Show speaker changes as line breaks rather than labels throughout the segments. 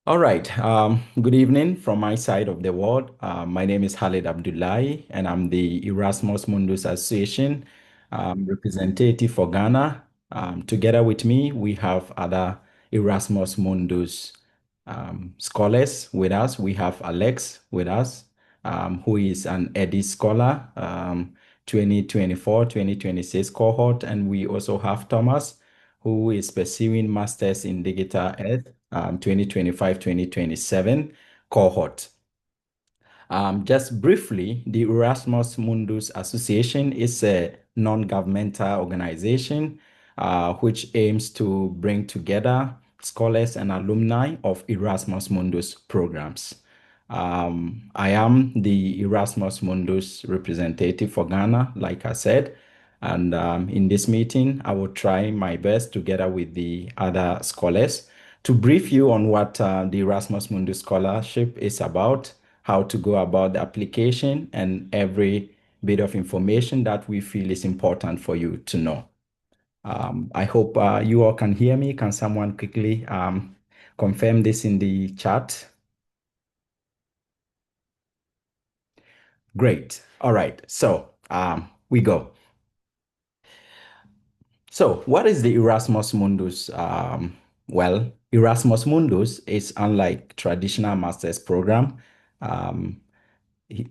All right. Good evening from my side of the world. My name is Khalid Abdullahi, and I'm the Erasmus Mundus Association representative for Ghana. Together with me, we have other Erasmus Mundus scholars with us. We have Alex with us, who is an EDI scholar, 2024-2026 cohort, and we also have Thomas, who is pursuing Masters in Digital Health 2025-2027 cohort. Just briefly, the Erasmus Mundus Association is a non-governmental organization which aims to bring together scholars and alumni of Erasmus Mundus programs. I am the Erasmus Mundus representative for Ghana, like I said. And in this meeting, I will try my best together with the other scholars to brief you on what the Erasmus Mundus Scholarship is about, how to go about the application, and every bit of information that we feel is important for you to know. I hope you all can hear me. Can someone quickly confirm this in the chat? Great. All right. So we go. So, what is the Erasmus Mundus? Erasmus Mundus is unlike traditional master's program. Um,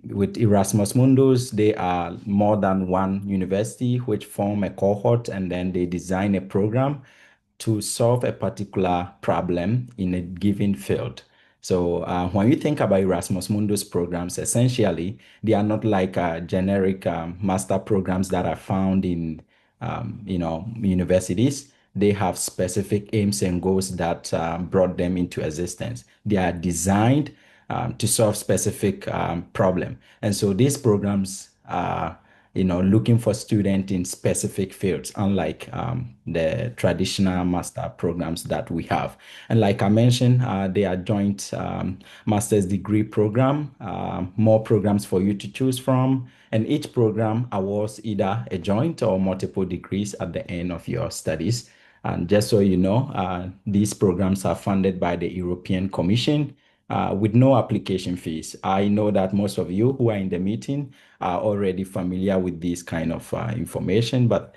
with Erasmus Mundus, they are more than one university which form a cohort and then they design a program to solve a particular problem in a given field. So when you think about Erasmus Mundus programs, essentially, they are not like generic master programs that are found in, universities. They have specific aims and goals that brought them into existence. They are designed to solve specific problem. And so these programs are, looking for students in specific fields, unlike the traditional master programs that we have. And like I mentioned, they are joint master's degree program, more programs for you to choose from. And each program awards either a joint or multiple degrees at the end of your studies. And just so you know, these programs are funded by the European Commission with no application fees. I know that most of you who are in the meeting are already familiar with this kind of information, but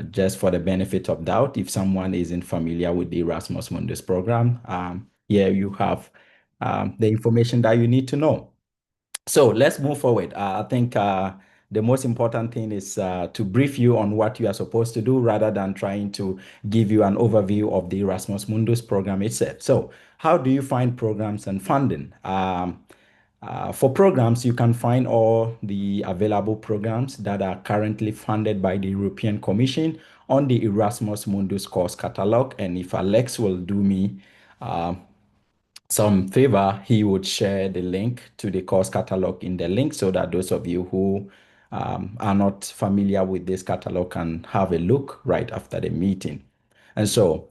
just for the benefit of doubt, if someone isn't familiar with the Erasmus Mundus program, here you have the information that you need to know. So let's move forward. I think the most important thing is to brief you on what you are supposed to do rather than trying to give you an overview of the Erasmus Mundus program itself. So, how do you find programs and funding? For programs, you can find all the available programs that are currently funded by the European Commission on the Erasmus Mundus course catalog. And if Alex will do me uh, some favor, he would share the link to the course catalog in the link so that those of you who are not familiar with this catalog can have a look right after the meeting. And so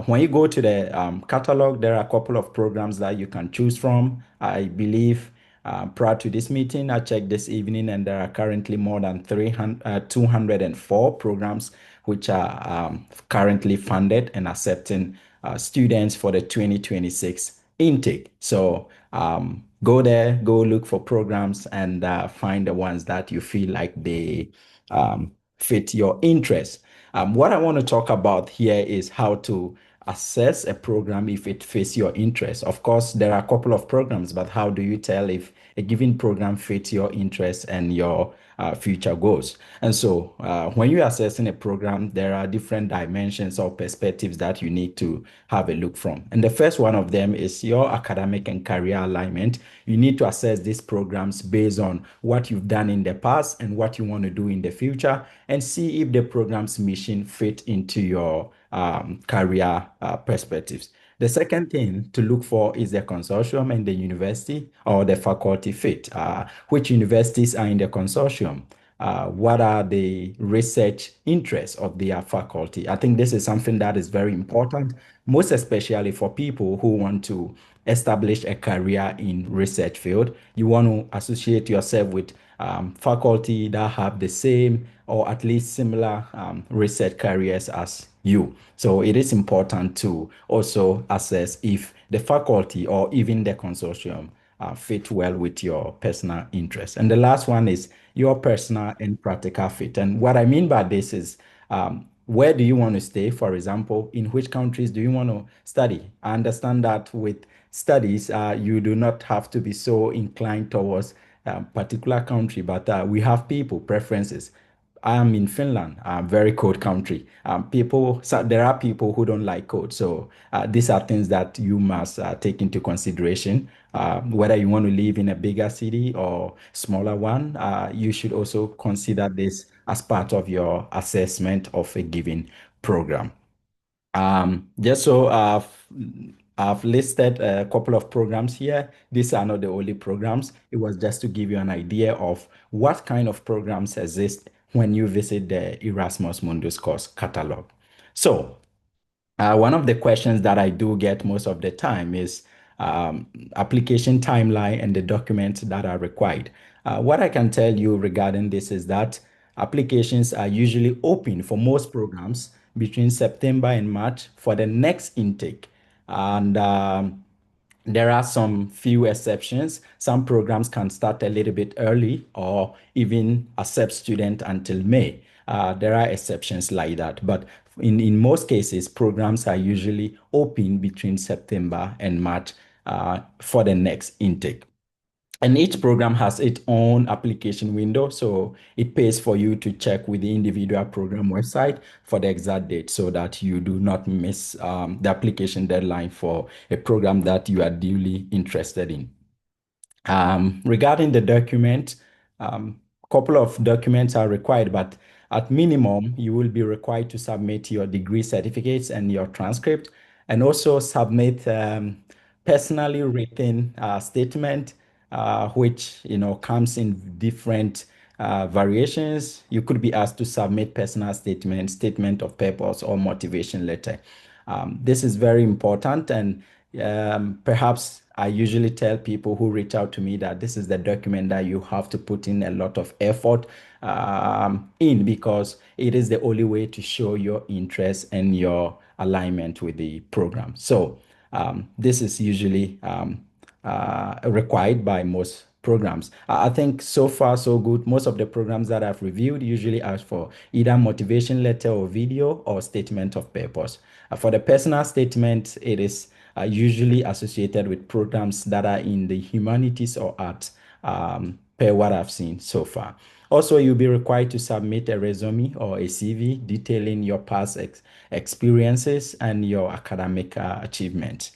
when you go to the catalog, there are a couple of programs that you can choose from. I believe prior to this meeting, I checked this evening, and there are currently more than 204 programs which are currently funded and accepting students for the 2026 intake. So go there, go look for programs and find the ones that you feel like they fit your interest. What I want to talk about here is how to assess a program if it fits your interest. Of course, there are a couple of programs, but how do you tell if a given program fits your interests and your future goals? And so, when you're assessing a program, there are different dimensions or perspectives that you need to have a look from. And the first one of them is your academic and career alignment. You need to assess these programs based on what you've done in the past and what you want to do in the future, and see if the program's mission fit into your career perspectives. The second thing to look for is the consortium and the university or the faculty fit. Which universities are in the consortium? What are the research interests of their faculty? I think this is something that is very important, most especially for people who want to establish a career in research field. You want to associate yourself with faculty that have the same or at least similar research careers as you. So it is important to also assess if the faculty or even the consortium fit well with your personal interests. And the last one is your personal and practical fit. And what I mean by this is where do you want to stay? For example, in which countries do you want to study? I understand that with studies, you do not have to be so inclined towards a particular country, but we have people preferences. I am in Finland, a very cold country. So there are people who don't like cold. So these are things that you must take into consideration. Whether you want to live in a bigger city or smaller one, you should also consider this as part of your assessment of a given program. Just so I've listed a couple of programs here. These are not the only programs. It was just to give you an idea of what kind of programs exist when you visit the Erasmus Mundus course catalog. So one of the questions that I do get most of the time is application timeline and the documents that are required. What I can tell you regarding this is that applications are usually open for most programs between September and March for the next intake. And there are some few exceptions. Some programs can start a little bit early or even accept students until May. There are exceptions like that. But in most cases, programs are usually open between September and March for the next intake. And each program has its own application window, so it pays for you to check with the individual program website for the exact date so that you do not miss the application deadline for a program that you are duly interested in. Regarding the document, a couple of documents are required, but at minimum, you will be required to submit your degree certificates and your transcript, and also submit personally written statement, which comes in different variations. You could be asked to submit personal statement, statement of purpose, or motivation letter. This is very important, and perhaps I usually tell people who reach out to me that this is the document that you have to put in a lot of effort in, because it is the only way to show your interest and your alignment with the program. So this is usually required by most programs. I think so far so good. Most of the programs that I've reviewed usually ask for either motivation letter or video or statement of purpose. For the personal statement, it is usually associated with programs that are in the humanities or arts, per what I've seen so far. Also, you'll be required to submit a resume or a CV detailing your past experiences and your academic achievements.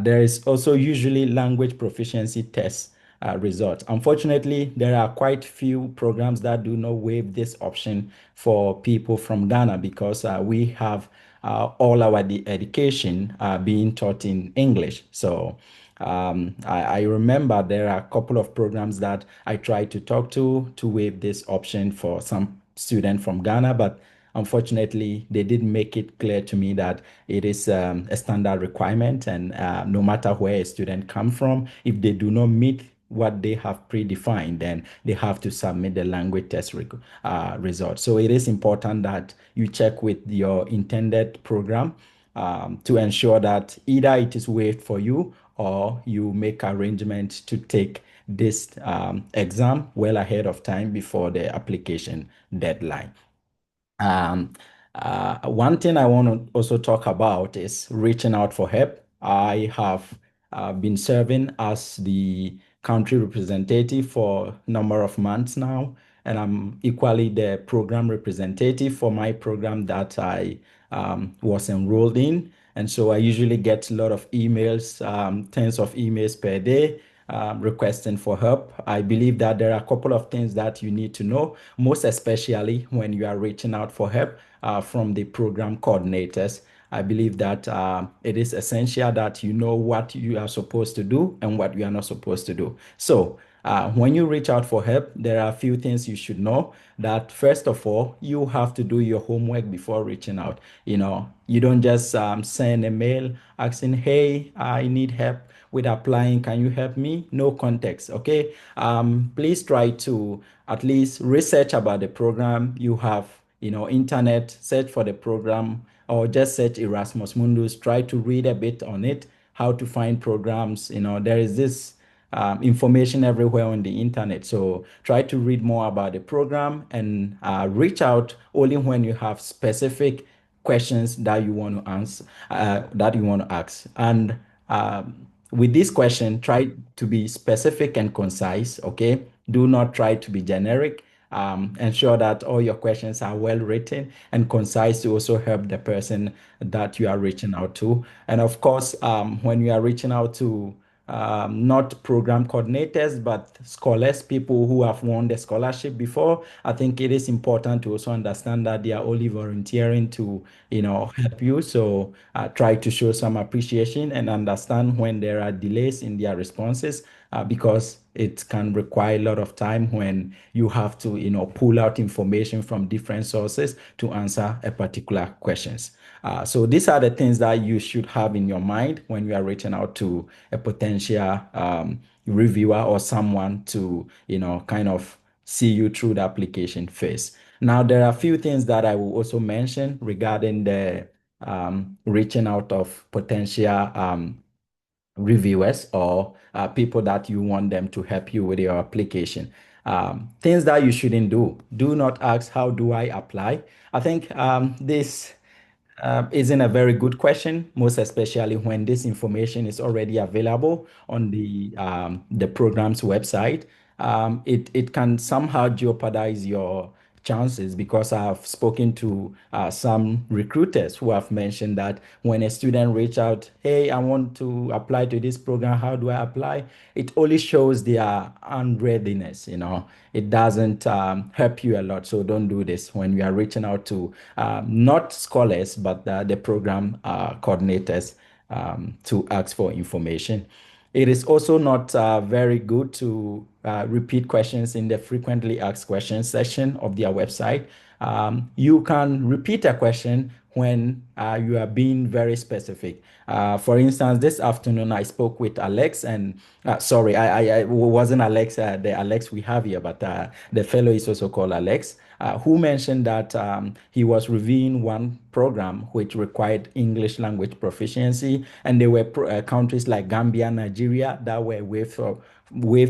There is also usually language proficiency tests results. Unfortunately, there are quite few programs that do not waive this option for people from Ghana, because we have all our education being taught in English. So I remember there are a couple of programs that I tried to talk to waive this option for some student from Ghana, but unfortunately, they didn't make it clear to me that it is a standard requirement, and no matter where a student comes from, if they do not meet what they have predefined, then they have to submit the language test result. So it is important that you check with your intended program to ensure that either it is waived for you or you make arrangements to take this exam well ahead of time before the application deadline. Um, One thing I want to also talk about is reaching out for help. I have been serving as the country representative for a number of months now, and I'm equally the program representative for my program that I was enrolled in. And so I usually get a lot of emails, tens of emails per day, requesting for help. I believe that there are a couple of things that you need to know, most especially when you are reaching out for help from the program coordinators. I believe that it is essential that you know what you are supposed to do and what you are not supposed to do. So, when you reach out for help, there are a few things you should know. That first of all, you have to do your homework before reaching out. You don't just send a mail asking, "Hey, I need help with applying. Can you help me?" No context. Okay. Please try to at least research about the program. You have, internet, search for the program, or just search Erasmus Mundus. Try to read a bit on it how to find programs. There is this information everywhere on the internet. So try to read more about the program and reach out only when you have specific questions that you want to answer, that you want to ask. And with this question, try to be specific and concise, okay? Do not try to be generic. Ensure that all your questions are well written and concise to also help the person that you are reaching out to. And of course, when you are reaching out to not program coordinators, but scholars, people who have won the scholarship before. I think it is important to also understand that they are only volunteering to, help you. So try to show some appreciation and understand when there are delays in their responses, because it can require a lot of time when you have to, pull out information from different sources to answer a particular questions. So these are the things that you should have in your mind when you are reaching out to a potential reviewer or someone to, kind of see you through the application phase. Now, there are a few things that I will also mention regarding the reaching out of potential reviewers or people that you want them to help you with your application. Things that you shouldn't do. Do not ask, how do I apply? I think this isn't a very good question, most especially when this information is already available on the program's website. It can somehow jeopardize your chances, because I've spoken to some recruiters who have mentioned that when a student reach out, hey, I want to apply to this program, how do I apply? It only shows their unreadiness, it doesn't help you a lot. So don't do this when you are reaching out to not scholars, but the program coordinators to ask for information. It is also not very good to repeat questions in the frequently asked questions section of their website. You can repeat a question when you are being very specific. For instance, this afternoon I spoke with Alex, and sorry, I wasn't Alex, the Alex we have here, but the fellow is also called Alex, who mentioned that he was reviewing one program which required English language proficiency, and there were countries like Gambia, Nigeria that were waived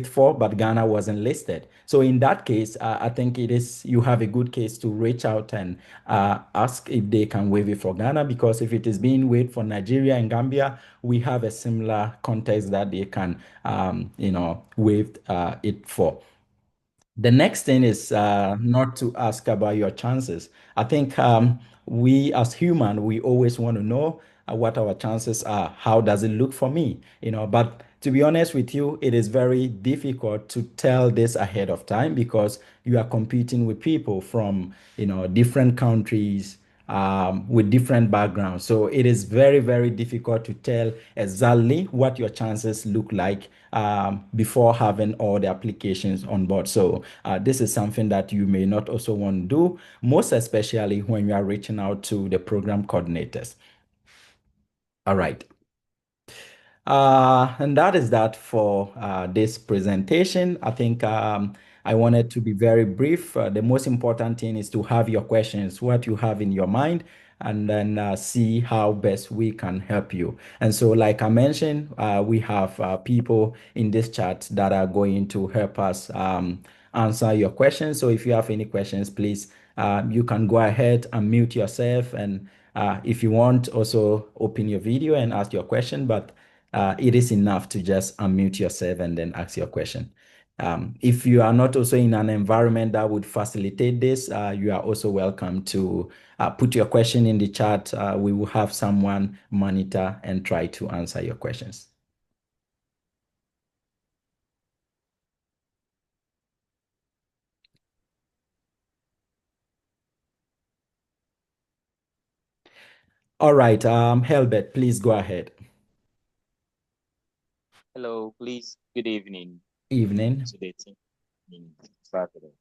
for, but Ghana wasn't listed. So in that case, I think you have a good case to reach out and ask if they can waive it for Ghana, because if it is being waived for Nigeria and Gambia, we have a similar context that they can, waive it for. The next thing is not to ask about your chances. I think we as human, we always want to know what our chances are. How does it look for me? But to be honest with you, it is very difficult to tell this ahead of time, because you are competing with people from, different countries, with different backgrounds. So it is very, very difficult to tell exactly what your chances look like before having all the applications on board. So this is something that you may not also want to do, most especially when you are reaching out to the program coordinators. All right. And that is that for this presentation. I think I wanted to be very brief. The most important thing is to have your questions, what you have in your mind, and then see how best we can help you. And so, like I mentioned, we have people in this chat that are going to help us answer your questions. So if you have any questions, please, you can go ahead and mute yourself. And if you want, also open your video and ask your question. But it is enough to just unmute yourself and then ask your question. If you are not also in an environment that would facilitate this, you are also welcome to put your question in the chat. We will have someone monitor and try to answer your questions. All right, Helbert, please go ahead.
Hello, please. Good evening.
Evening.
To the team in Saturday.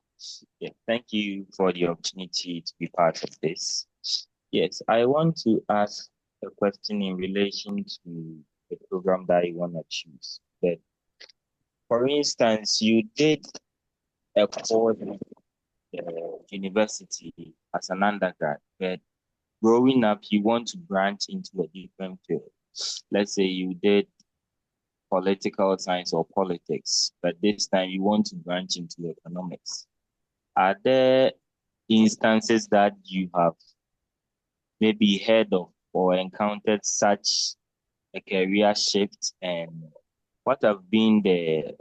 Yeah, thank you for the opportunity to be part of this. Yes, I want to ask a question in relation to the program that you want to choose. But for instance, you did a course in university as an undergrad, but growing up, you want to branch into a different field. let's say you did political science or politics, but this time you want to branch into economics. Are there instances that you have maybe heard of or encountered such a career shift, and what have been the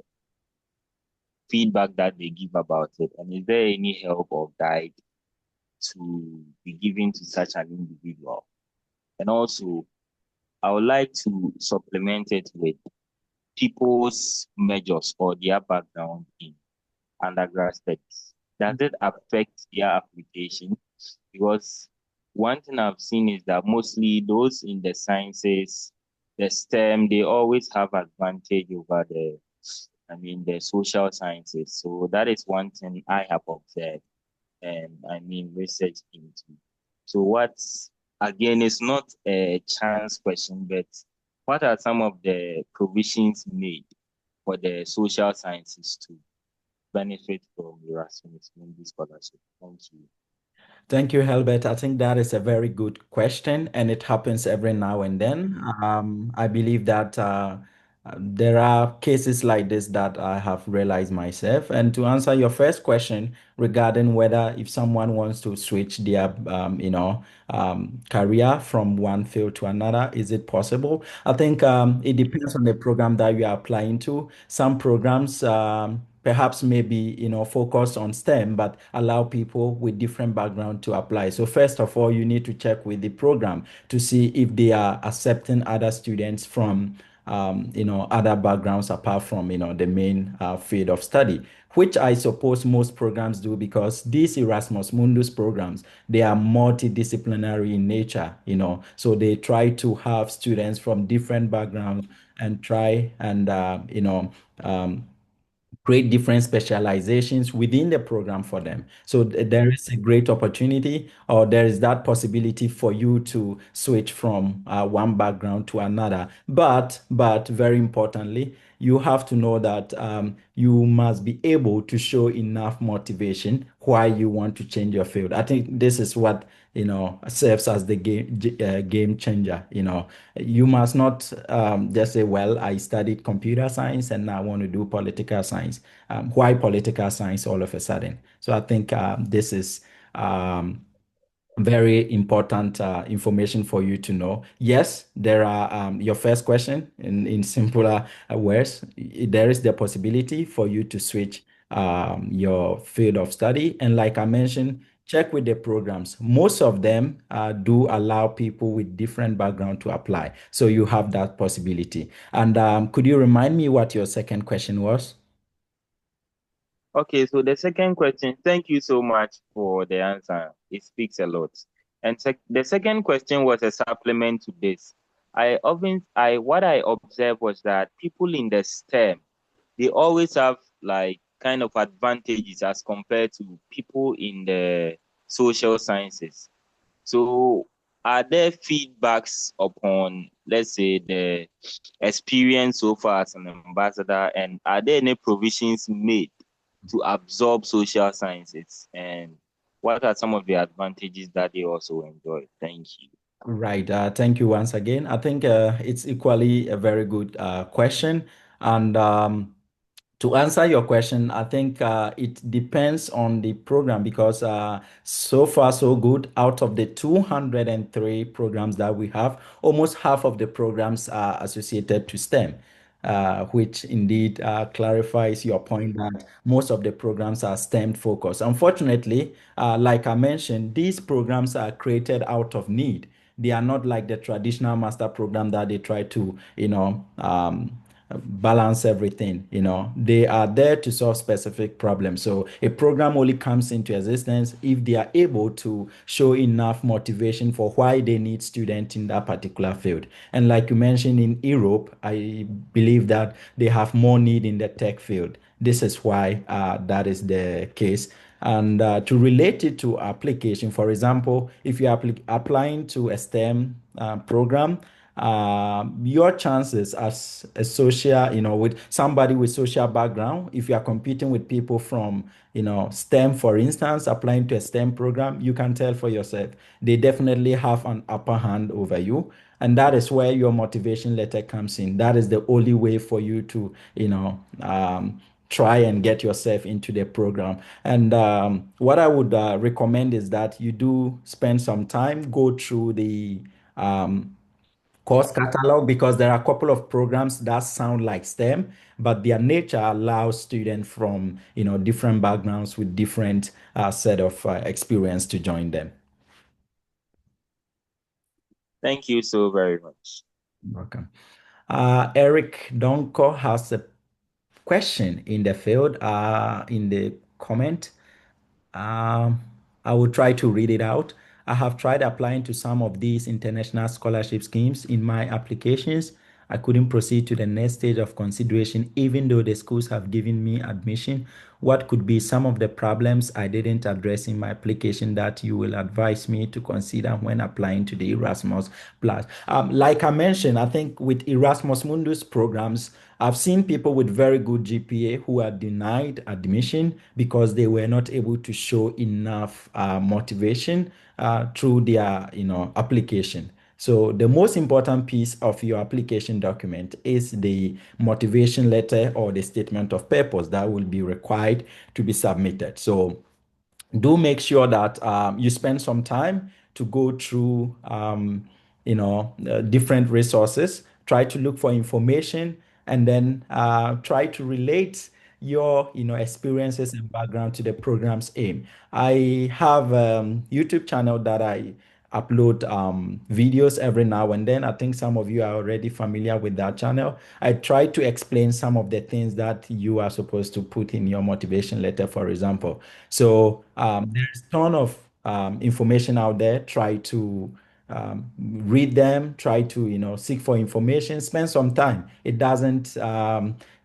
feedback that they give about it? And is there any help or guide to be given to such an individual? And also, I would like to supplement it with people's majors or their background in undergrad studies. Does it affect their application? Because one thing I've seen is that mostly those in the sciences, the STEM, they always have advantage over the social sciences. So that is one thing I have observed and research into. So what's again is not a chance question, but what are some of the provisions made for the social sciences to benefit from Erasmus Mundus scholarship? Thank you.
Thank you, Helbert. I think that is a very good question, and it happens every now and then. I believe that there are cases like this that I have realized myself. And to answer your first question regarding whether if someone wants to switch their, career from one field to another, is it possible? I think it depends on the program that you are applying to. Some programs. Perhaps maybe focus on STEM, but allow people with different background to apply. So first of all, you need to check with the program to see if they are accepting other students from other backgrounds apart from the main field of study, which I suppose most programs do, because these Erasmus Mundus programs, they are multidisciplinary in nature, so they try to have students from different backgrounds and try and um, create different specializations within the program for them. So there is a great opportunity, or there is that possibility for you to switch from one background to another. But very importantly, you have to know that you must be able to show enough motivation why you want to change your field. I think this is what serves as the game changer. You must not just say, well, I studied computer science and now I want to do political science. Why political science all of a sudden? So I think this is um, very important information for you to know. Yes, there are your first question in simpler words. There is the possibility for you to switch your field of study. And like I mentioned, check with the programs. Most of them do allow people with different background to apply. So you have that possibility. And could you remind me what your second question was?
Okay, so the second question, thank you so much for the answer. It speaks a lot. And the second question was a supplement to this. What I observed was that people in the STEM, they always have like kind of advantages as compared to people in the social sciences. So are there feedbacks upon, let's say, the experience so far as an ambassador, and are there any provisions made to absorb social sciences? And what are some of the advantages that they also enjoy? Thank you.
Right. Thank you once again. I think it's equally a very good question. And to answer your question, I think it depends on the program, because so far so good. Out of the 203 programs that we have, almost half of the programs are associated to STEM, which indeed clarifies your point that most of the programs are STEM focused. Unfortunately, like I mentioned, these programs are created out of need. They are not like the traditional master program that they try to, balance everything. They are there to solve specific problems. So a program only comes into existence if they are able to show enough motivation for why they need students in that particular field. And like you mentioned, in Europe, I believe that they have more need in the tech field. This is why that is the case. And to relate it to application, for example, if you're applying to a STEM program, your chances as a social, with somebody with social background, if you are competing with people from, STEM, for instance, applying to a STEM program, you can tell for yourself, they definitely have an upper hand over you. And that is where your motivation letter comes in. That is the only way for you to, try and get yourself into the program. And what I would recommend is that you do spend some time, go through the um, course catalog, because there are a couple of programs that sound like STEM, but their nature allows students from different backgrounds with different set of experience to join them.
Thank you so very much.
Welcome. Eric Donko has a question in the field, in the comment. Um, I will try to read it out. I have tried applying to some of these international scholarship schemes in my applications. I couldn't proceed to the next stage of consideration, even though the schools have given me admission. What could be some of the problems I didn't address in my application that you will advise me to consider when applying to the Erasmus Plus? Like I mentioned, I think with Erasmus Mundus programs, I've seen people with very good GPA who are denied admission because they were not able to show enough motivation through their, application. So the most important piece of your application document is the motivation letter or the statement of purpose that will be required to be submitted. So do make sure that you spend some time to go through different resources, try to look for information, and then try to relate your experiences and background to the program's aim. I have a YouTube channel that I upload videos every now and then. I think some of you are already familiar with that channel. I try to explain some of the things that you are supposed to put in your motivation letter, for example. So there's a ton of information out there. Try to read them, try to seek for information, spend some time. It doesn't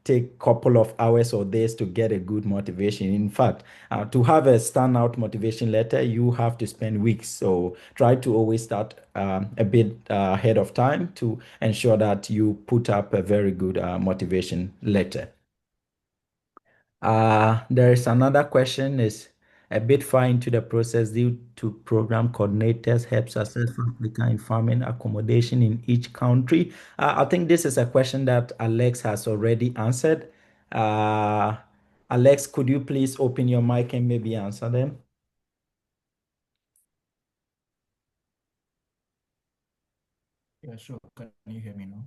take a couple of hours or days to get a good motivation. In fact, to have a standout motivation letter, you have to spend weeks. So try to always start a bit ahead of time to ensure that you put up a very good motivation letter. There is another question, is a bit far into the process due to program coordinators help successful applicant in farming accommodation in each country. I think this is a question that Alex has already answered. Uh, Alex, could you please open your mic and maybe answer them?
Yeah, sure. Can you hear me now?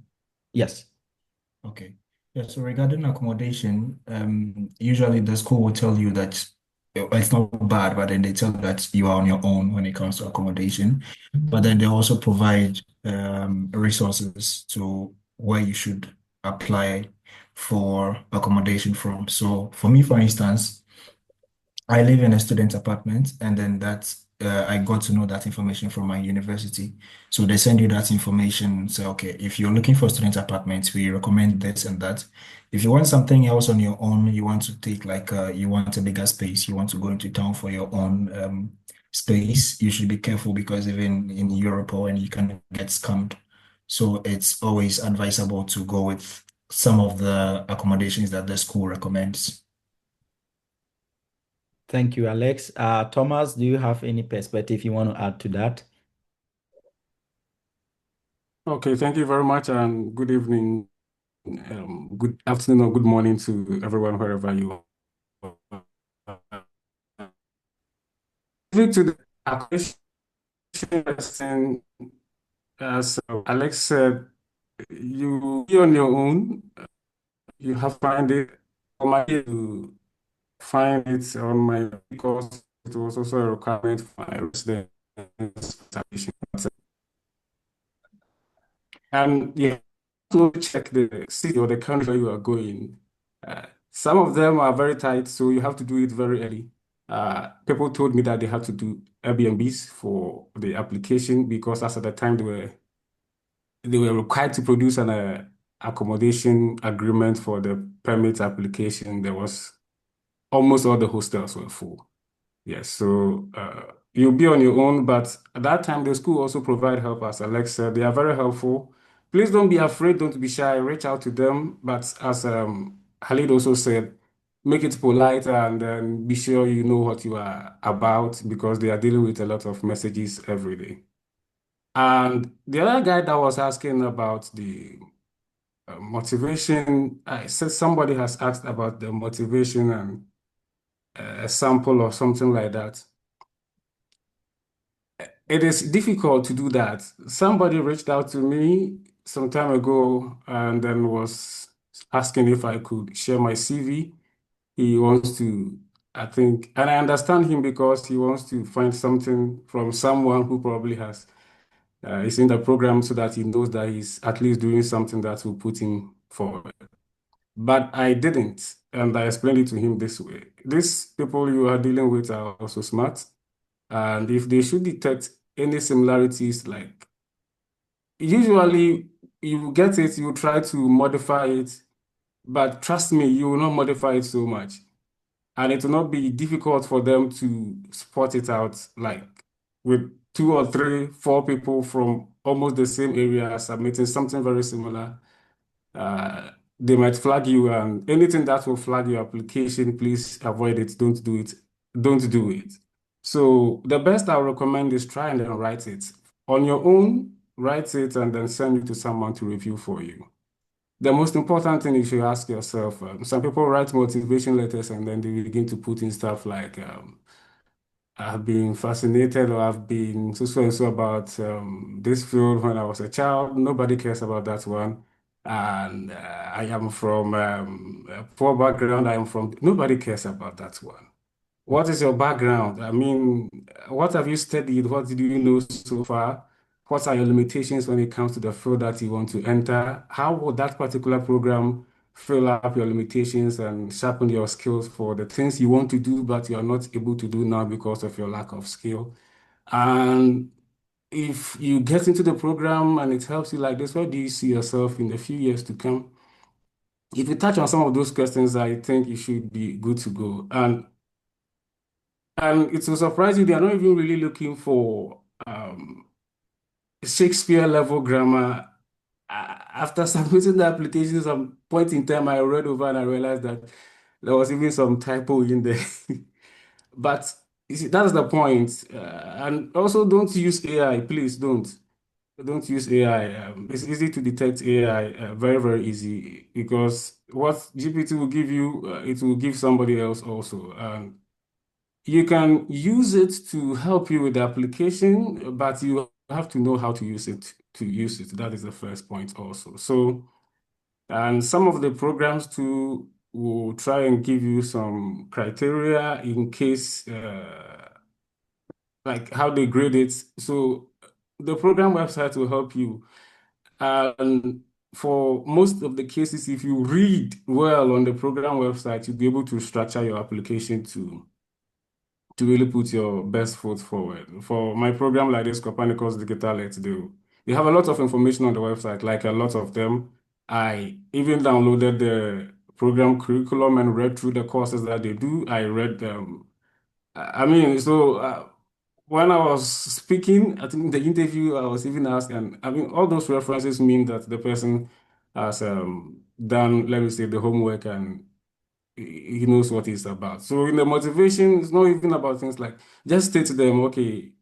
Yes.
Okay. Yeah, so regarding accommodation, usually the school will tell you that it's not bad, but then they tell you that you are on your own when it comes to accommodation. But then they also provide resources to where you should apply for accommodation from. So for me, for instance, I live in a student apartment, and then I got to know that information from my university. So they send you that information. Say, okay, if you're looking for student apartments, we recommend this and that. If you want something else on your own, you want to take you want a bigger space, you want to go into town for your own space, you should be careful because even in Europe or when you can get scammed. So it's always advisable to go with some of the accommodations that the school recommends.
Thank you, Alex. Thomas, do you have any perspective you want to add to that?
Okay, thank you very much, and good evening, good afternoon, or good morning to everyone wherever you are. Moving to the question, as Alex said, you be on your own. You have to find it. For my to find it on my because it was also a requirement for my residence application. And yeah, to check the city or the country where you are going. Some of them are very tight, so you have to do it very early. People told me that they had to do Airbnbs for the application because as at the time they were required to produce an accommodation agreement for the permit application. There was almost all the hostels were full. Yes, so you'll be on your own, but at that time, the school also provide help, as Alex said. They are very helpful. Please don't be afraid, don't be shy, reach out to them. But as Khalid also said, make it polite and then be sure you know what you are about because they are dealing with a lot of messages every day. And the other guy that was asking about the motivation, I said somebody has asked about the motivation and a sample or something like that. It is difficult to do that. Somebody reached out to me some time ago and then was asking if I could share my CV. He wants to, I think, and I understand him because he wants to find something from someone who probably has is in the program so that he knows that he's at least doing something that will put him forward. But I didn't, and I explained it to him this way. These people you are dealing with are also smart, and if they should detect any similarities, like usually you get it, you try to modify it, but trust me, you will not modify it so much. And it will not be difficult for them to spot it out, like with two or three, four people from almost the same area submitting something very similar. They might flag you, and anything that will flag your application, please avoid it. Don't do it. Don't do it. So the best I would recommend is try and then write it on your own. Write it and then send it to someone to review for you. The most important thing you should ask yourself, some people write motivation letters and then they begin to put in stuff like, I've been fascinated or I've been so and so about this field when I was a child. Nobody cares about that one. And I am from a poor background. I am from, nobody cares about that one. What is your background? I mean, what have you studied? What did you know so far? What are your limitations when it comes to the field that you want to enter? How would that particular program fill up your limitations and sharpen your skills for the things you want to do, but you are not able to do now because of your lack of skill? And if you get into the program and it helps you like this, where do you see yourself in a few years to come? If you touch on some of those questions, I think you should be good to go. And it will surprise you, they are not even really looking for Shakespeare level grammar. After submitting the application, some point in time, I read over and I realized that there was even some typo in there. But you see, that's the point. And also, don't use AI. Please don't. Don't use AI. It's easy to detect AI, very, very easy, because what GPT will give you, it will give somebody else also. You can use it to help you with the application, but you have to know how to use it to use it. That is the first point also. So, and some of the programs too will try and give you some criteria in case, like how they grade it. So the program website will help you. And for most of the cases, if you read well on the program website, you'll be able to structure your application to really put your best foot forward. For my program like this, Copernicus Digital X, they have a lot of information on the website, like a lot of them. I even downloaded the program curriculum and read through the courses that they do. I read them. I mean, so when I was speaking, I think in the interview, I was even asked, and I mean, all those references mean that the person has done, let me say, the homework and he knows what it's about. So in the motivation, it's not even about things like just state to them, okay,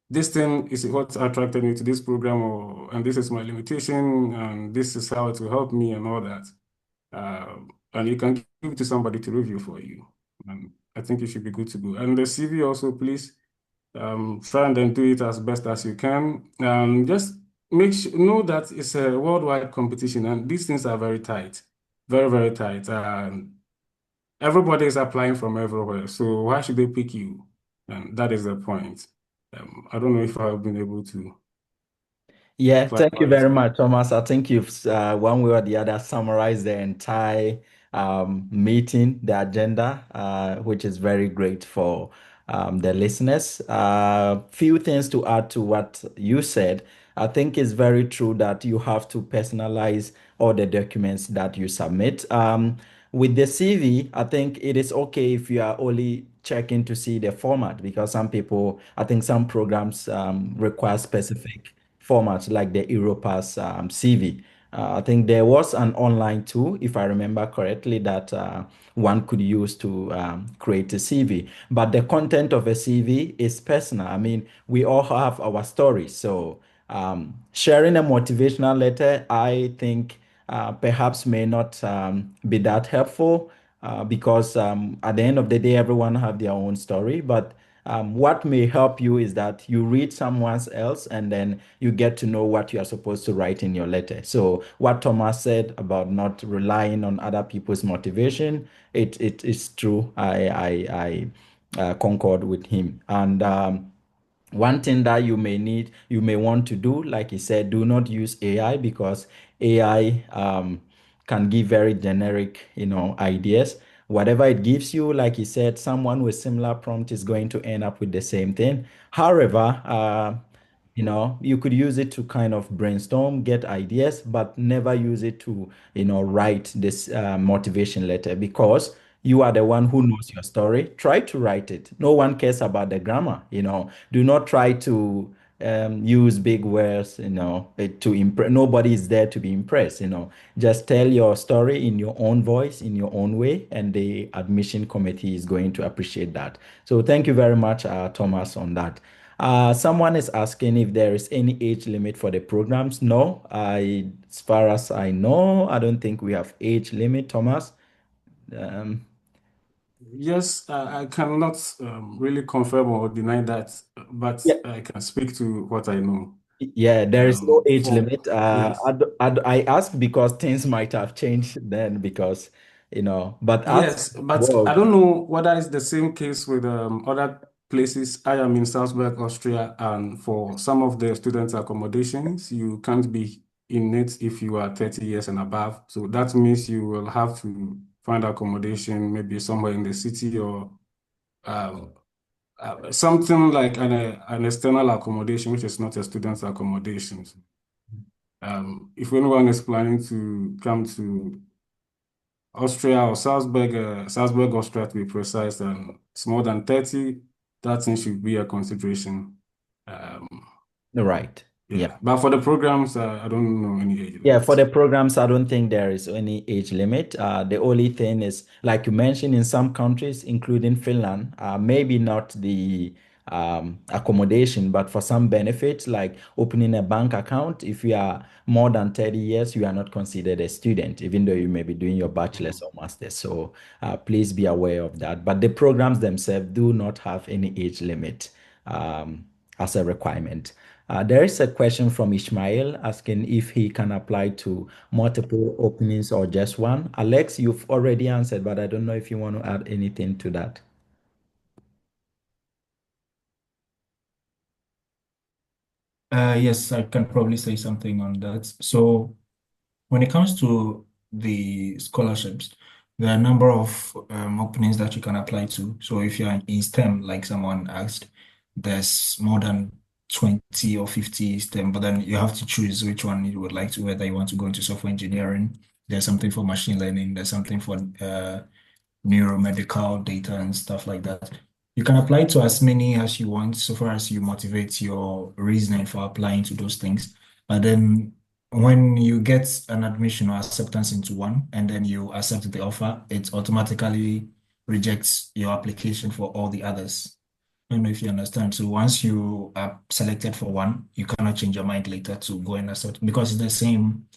this thing is what attracted me to this program, and this is my limitation, and this is how it will help me, and all that. And you can give it to somebody to review for you. And I think you should be good to go. And the CV also, please try and then do it as best as you can. Just make sure know that it's a worldwide competition, and these things are very tight, very, very tight. Everybody is applying from everywhere, so why should they pick you? And that is the point. I don't know if I've been able to
Yeah, thank you very
clarify.
much, Thomas. I think you've one way or the other summarized the entire meeting, the agenda, which is very great for the listeners. Few things to add to what you said. I think it's very true that you have to personalize all the documents that you submit. With the CV, I think it is okay if you are only checking to see the format because some people, I think some programs require specific formats like the Europass CV. I think there was an online tool, if I remember correctly, that one could use to create a CV. But the content of a CV is personal. I mean, we all have our stories. So Sharing a motivational letter, I think perhaps may not be that helpful because at the end of the day, everyone have their own story. But what may help you is that you read someone else and then you get to know what you are supposed to write in your letter. So what Thomas said about not relying on other people's motivation, it is true. I concord with him. And one thing that you may want to do, like he said, do not use AI because AI can give very generic, ideas. Whatever it gives you, like he said, someone with similar prompt is going to end up with the same thing. However, you could use it to kind of brainstorm, get ideas, but never use it to, write this motivation letter because you are the one who knows your story. Try to write it. No one cares about the grammar, Do not try to use big words, to impress. Nobody is there to be impressed, Just tell your story in your own voice, in your own way, and the admission committee is going to appreciate that. So thank you very much, Thomas, on that. Someone is asking if there is any age limit for the programs. No, as far as I know, I don't think we have age limit, Thomas. Um,
Yes, I cannot really confirm or deny that, but
yeah,
I can speak to what I know.
yeah, there is no age
For
limit.
yes,
I ask because things might have changed then because, but as
yes, but I
well,
don't know whether it's the same case with other places. I am in Salzburg, Austria, and for some of the student accommodations, you can't be in it if you are 30 years and above. So that means you will have to find accommodation maybe somewhere in the city or um, something like an external accommodation, which is not a student's accommodation. If anyone is planning to come to Austria or Salzburg, Austria to be precise, and it's more than 30, that thing should be a consideration. Um,
right. Yeah.
yeah, but for the programs, I don't know any age
Yeah, for
limits.
the programs, I don't think there is any age limit. The only thing is, like you mentioned, in some countries, including Finland, maybe not the accommodation, but for some benefits, like opening a bank account, if you are more than 30 years, you are not considered a student, even though you may be doing your bachelor's or master's. So please be aware of that. But the programs themselves do not have any age limit as a requirement. There is a question from Ishmael asking if he can apply to multiple openings or just one. Alex, you've already answered, but I don't know if you want to add anything to that.
Yes, I can probably say something on that. So when it comes to the scholarships, there are a number of openings that you can apply to. So if you're in STEM, like someone asked, there's more than 20 or 50 STEM, but then you have to choose which one you would like to, whether you want to go into software engineering. There's something for machine learning, there's something for neuromedical data and stuff like that. You can apply to as many as you want, so far as you motivate your reasoning for applying to those things. But then when you get an admission or acceptance into one and then you accept the offer, it automatically rejects your application for all the others. I don't know if you understand. So once you are selected for one, you cannot change your mind later to go and accept because it's the same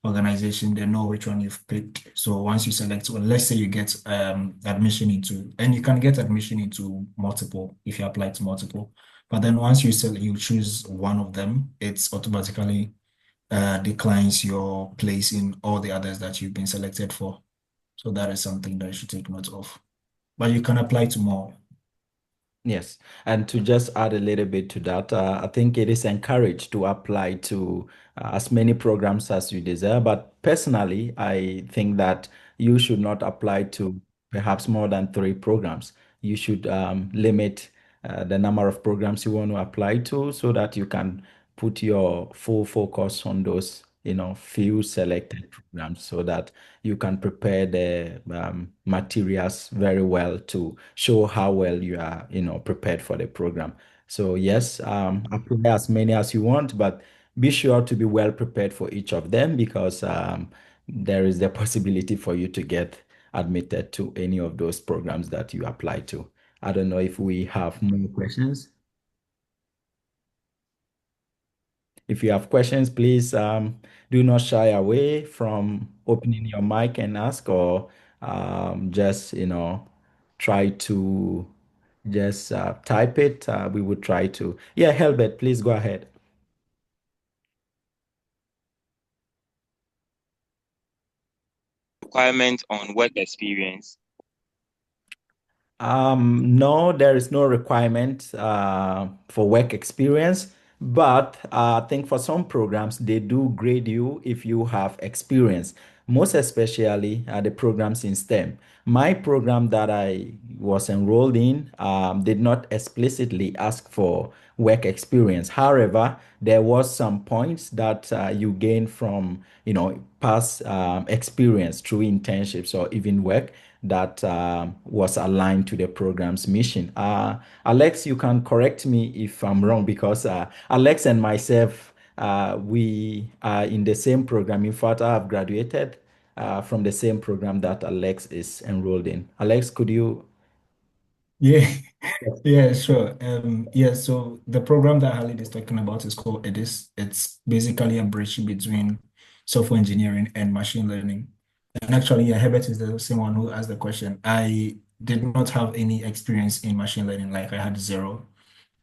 organization, they know which one you've picked. So once you select one, let's say you get admission into, and you can get admission into multiple if you apply to multiple. But then once you choose one of them, it's automatically declines your place in all the others that you've been selected for. So that is something that you should take note of. But you can apply to more.
Yes, and to just add a little bit to that, I think it is encouraged to apply to as many programs as you desire. But personally, I think that you should not apply to perhaps more than three programs. You should limit the number of programs you want to apply to so that you can put your full focus on those, few selected programs so that you can prepare the materials very well to show how well you are, prepared for the program. So yes, apply as many as you want, but be sure to be well prepared for each of them because there is the possibility for you to get admitted to any of those programs that you apply to. I don't know if we have more questions. If you have questions, please do not shy away from opening your mic and ask, or just, try to just type it. We would try to. Yeah, Helbert, please go ahead.
Requirement on work experience.
No, there is no requirement for work experience, but I think for some programs, they do grade you if you have experience, most especially the programs in STEM. My program that I was enrolled in did not explicitly ask for work experience. However, there was some points that you gain from, past experience through internships or even work that was aligned to the program's mission. Alex, you can correct me if I'm wrong, because Alex and myself, we are in the same program. In fact, I have graduated from the same program that Alex is enrolled in. Alex, could you?
Yeah,
Yes.
yeah, sure. Yeah, so the program that Khalid is talking about is called EDIS. It's basically a bridge between software engineering and machine learning. And actually, yeah, Herbert is the same one who asked the question. I did not have any experience in machine learning, like I had zero.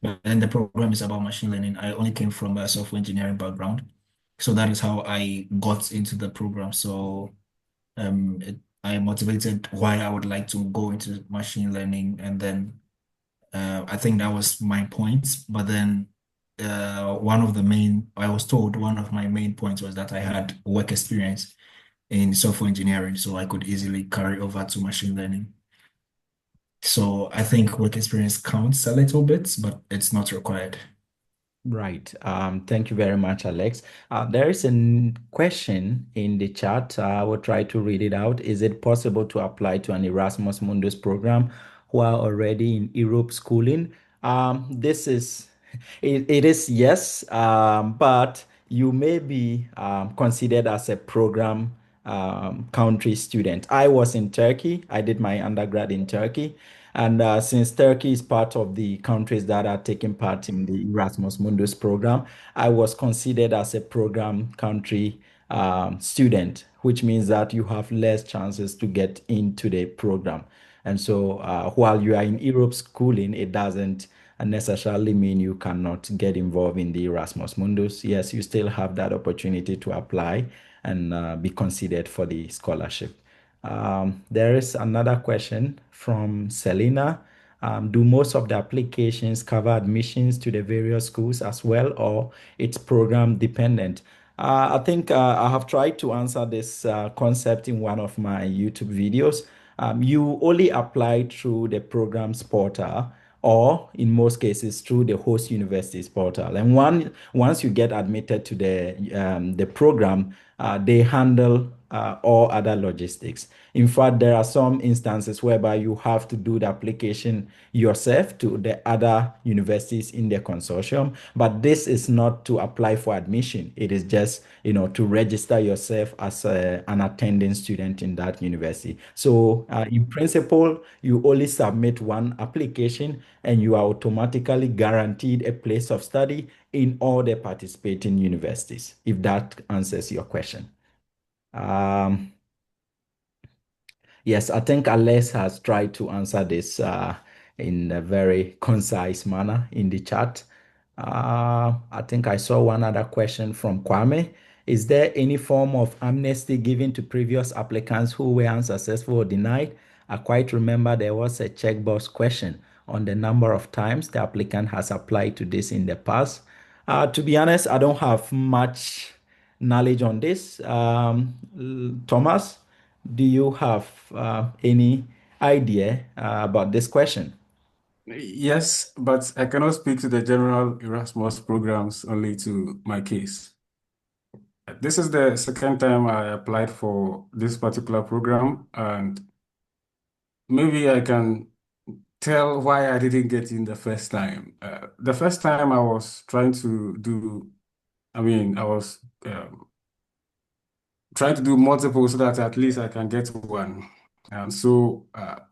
But then the program is about machine learning. I only came from a software engineering background. So that is how I got into the program. So I am motivated why I would like to go into machine learning, and then I think that was my point. But then I was told one of my main points was that I had work experience in software engineering, so I could easily carry over to machine learning. So I think work experience counts a little bit, but it's not required.
Right. Thank you very much, Alex. There is a question in the chat. I will try to read it out. Is it possible to apply to an Erasmus Mundus program who are already in Europe schooling? This is, it is yes, but you may be considered as a program country student. I was in Turkey. I did my undergrad in Turkey. And since Turkey is part of the countries that are taking part in the Erasmus Mundus program, I was considered as a program country student, which means that you have less chances to get into the program. And so while you are in Europe schooling, it doesn't necessarily mean you cannot get involved in the Erasmus Mundus. Yes, you still have that opportunity to apply and be considered for the scholarship. There is another question from Selena. Do most of the applications cover admissions to the various schools as well, or it's program dependent? I think I have tried to answer this concept in one of my YouTube videos. You only apply through the program's portal, or in most cases through the host university's portal. And once you get admitted to the program, they handle all other logistics. In fact, there are some instances whereby you have to do the application yourself to the other universities in the consortium, but this is not to apply for admission. It is just, to register yourself as an attending student in that university. So, in principle, you only submit one application and you are automatically guaranteed a place of study in all the participating universities, if that answers your question. Um, yes, I think Alex has tried to answer this in a very concise manner in the chat. I think I saw one other question from Kwame. Is there any form of amnesty given to previous applicants who were unsuccessful or denied? I quite remember there was a checkbox question on the number of times the applicant has applied to this in the past. To be honest, I don't have much knowledge on this. Thomas, do you have any idea about this question?
Yes, but I cannot speak to the general Erasmus programs, only to my case. This is the second time I applied for this particular program, and maybe I can tell why I didn't get in the first time. The first time I was trying to do, I was trying to do multiple so that at least I can get one. And so,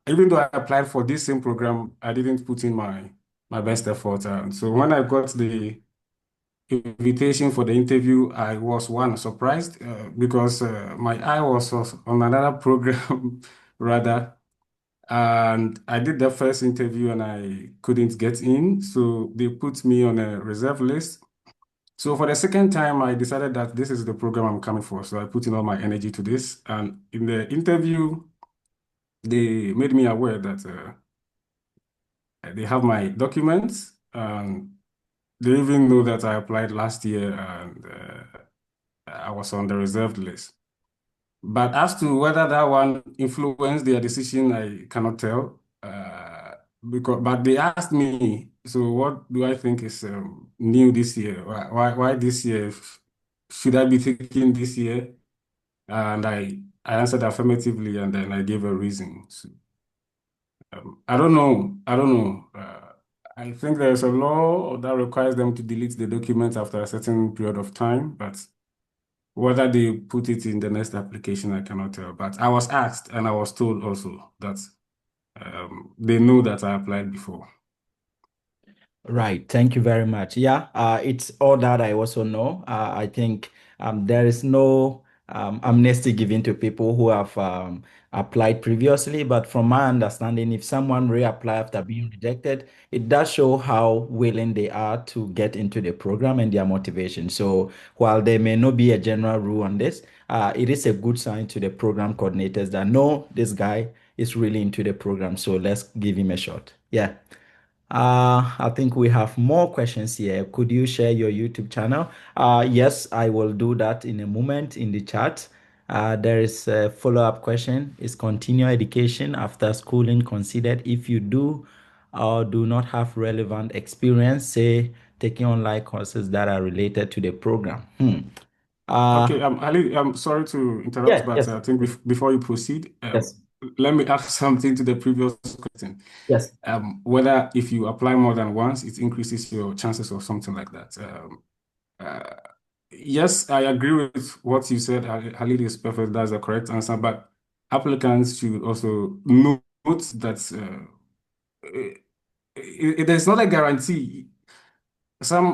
even though I applied for this same program, I didn't put in my best effort. And so when I got invitation for the interview, I was one surprised because my eye was on another program rather. And I did the first interview and I couldn't get in, so they put me on a reserve list. So for the second time, I decided that this is the program I'm coming for. So I put in all my energy to this. And in the interview, they made me aware that they have my documents and they even know that I applied last year and I was on the reserved list. But as to whether that one influenced their decision, I cannot tell. But they asked me, so what do I think is new this year? Why this year? Should I be taking this year? And I answered affirmatively, and then I gave a reason. So, I don't know. I don't know. I think there's a law that requires them to delete the document after a certain period of time, but whether they put it in the next application, I cannot tell. But I was asked, and I was told also that they know that I applied before.
Right. Thank you very much. Yeah, it's all that I also know. I think there is no amnesty given to people who have applied previously. But from my understanding, if someone reapply after being rejected, it does show how willing they are to get into the program and their motivation. So while there may not be a general rule on this, it is a good sign to the program coordinators that no, this guy is really into the program. So let's give him a shot. Yeah. I think we have more questions here. Could you share your YouTube channel? Yes, I will do that in a moment in the chat. There is a follow-up question. Is continuing education after schooling considered if you do or do not have relevant experience, say taking online courses that are related to the program?
Okay, Ali, I'm sorry to interrupt,
Yeah,
but
yes,
I think before you proceed,
yes,
let me ask something to the previous question.
yes.
Whether if you apply more than once, it increases your chances or something like that. Uh, yes, I agree with what you said. Halil is perfect. That's the correct answer. But applicants should also note that there's not a guarantee.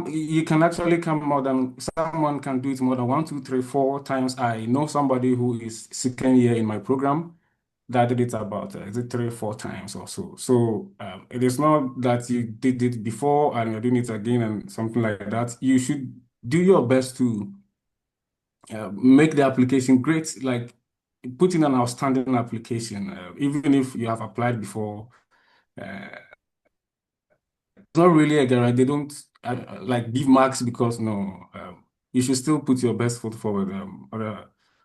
You can actually come more than someone can do it more than one, two, three, four times. I know somebody who is second year in my program that did it about is it three, four times or so. So it is not that you did it before and you're doing it again and something like that. You should do your best to make the application great, like put in an outstanding application, even if you have applied before. Uh, it's not really a guarantee. They don't like give marks because no, you should still put your best foot forward.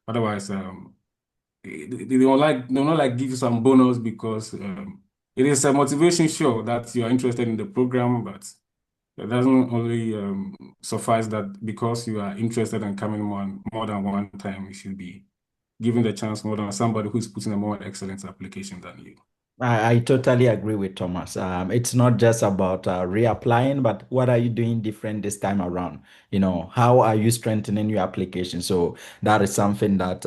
Otherwise, they don't like they not like give you some bonus because it is a motivation show that you are interested in the program, but it doesn't only suffice that because you are interested in coming more than one time, you should be given the chance more than somebody who's putting a more excellent application than you.
I totally agree with Thomas. It's not just about reapplying, but what are you doing different this time around? How are you strengthening your application? So that is something that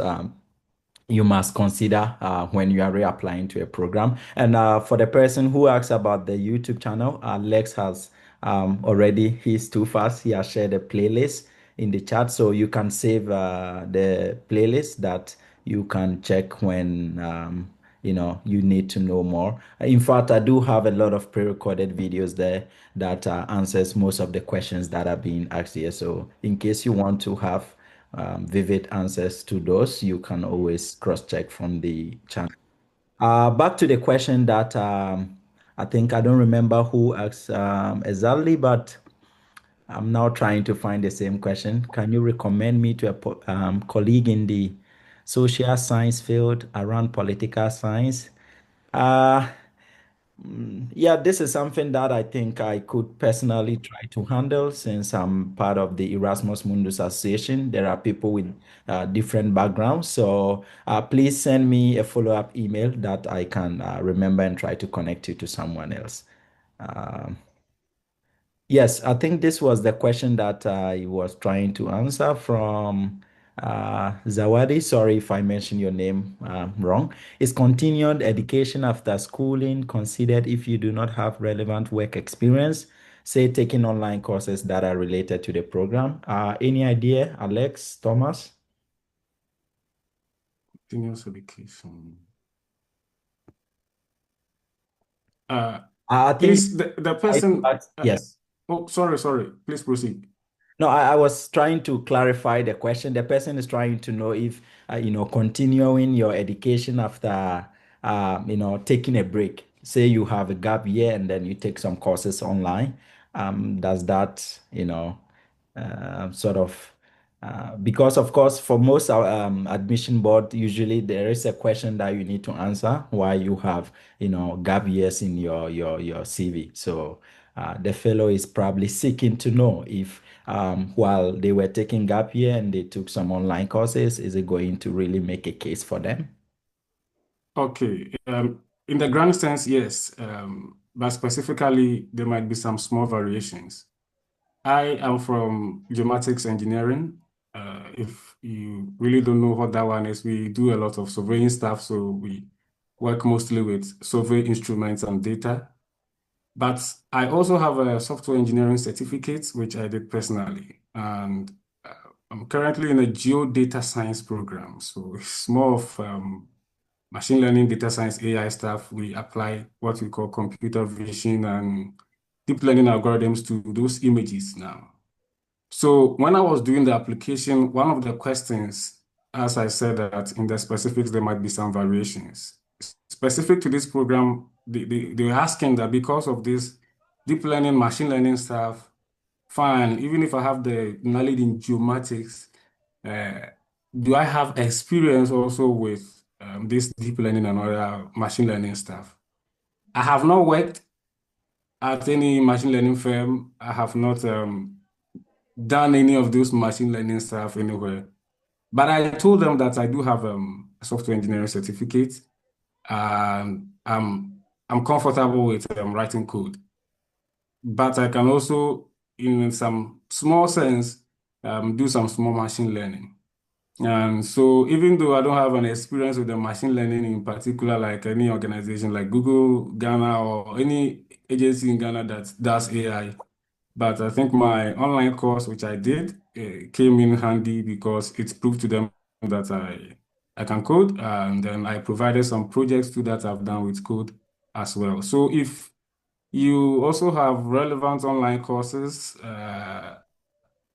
you must consider when you are reapplying to a program. And for the person who asks about the YouTube channel, Lex has already, he's too fast. He has shared a playlist in the chat. So you can save the playlist that you can check when you need to know more. In fact, I do have a lot of pre-recorded videos there that answers most of the questions that are being asked here. So in case you want to have vivid answers to those, you can always cross-check from the channel. Back to the question that I think I don't remember who asked exactly, but I'm now trying to find the same question. Can you recommend me to a colleague in the social science field around political science? Uh, yeah, this is something that I think I could personally try to handle since I'm part of the Erasmus Mundus Association. There are people with different backgrounds. So please send me a follow-up email that I can remember and try to connect you to someone else. Um, Yes, I think this was the question that I was trying to answer from Zawadi. Sorry if I mentioned your name wrong. Is continued education after schooling considered if you do not have relevant work experience, say, taking online courses that are related to the program. Any idea, Alex, Thomas?
Continuous education.
I think
Please, the person,
yes.
oh, sorry. Please proceed.
No, I was trying to clarify the question. The person is trying to know if, continuing your education after, taking a break. Say you have a gap year and then you take some courses online. Does that, sort of, because of course, for most admission board, usually there is a question that you need to answer while you have, gap years in your CV. So the fellow is probably seeking to know if while they were taking gap year and they took some online courses, is it going to really make a case for them?
Okay. In the grand sense, yes. But specifically, there might be some small variations. I am from geomatics engineering. If you really don't know what that one is, we do a lot of surveying stuff. So we work mostly with survey instruments and data. But I also have a software engineering certificate, which I did personally. And uh, I'm currently in a geodata science program. So it's more of machine learning, data science, AI stuff. We apply what we call computer vision and deep learning algorithms to those images now. So when I was doing the application, one of the questions, as I said that in the specifics, there might be some variations. Specific to this program, they were asking that because of this deep learning, machine learning stuff, fine, even if I have the knowledge in geomatics, uh, do I have experience also with this deep learning and other machine learning stuff? I have not worked at any machine learning firm. I have not done any of those machine learning stuff anywhere. But I told them that I do have a software engineering certificate, and I'm comfortable with writing code. But I can also, in some small sense, do some small machine learning. And so even though I don't have an experience with the machine learning in particular, like any organization like Google, Ghana, or any agency in Ghana that does AI, but I think my online course, which I did, came in handy because it proved to them that I can code, and then I provided some projects too that I've done with code as well. So if you also have relevant online courses,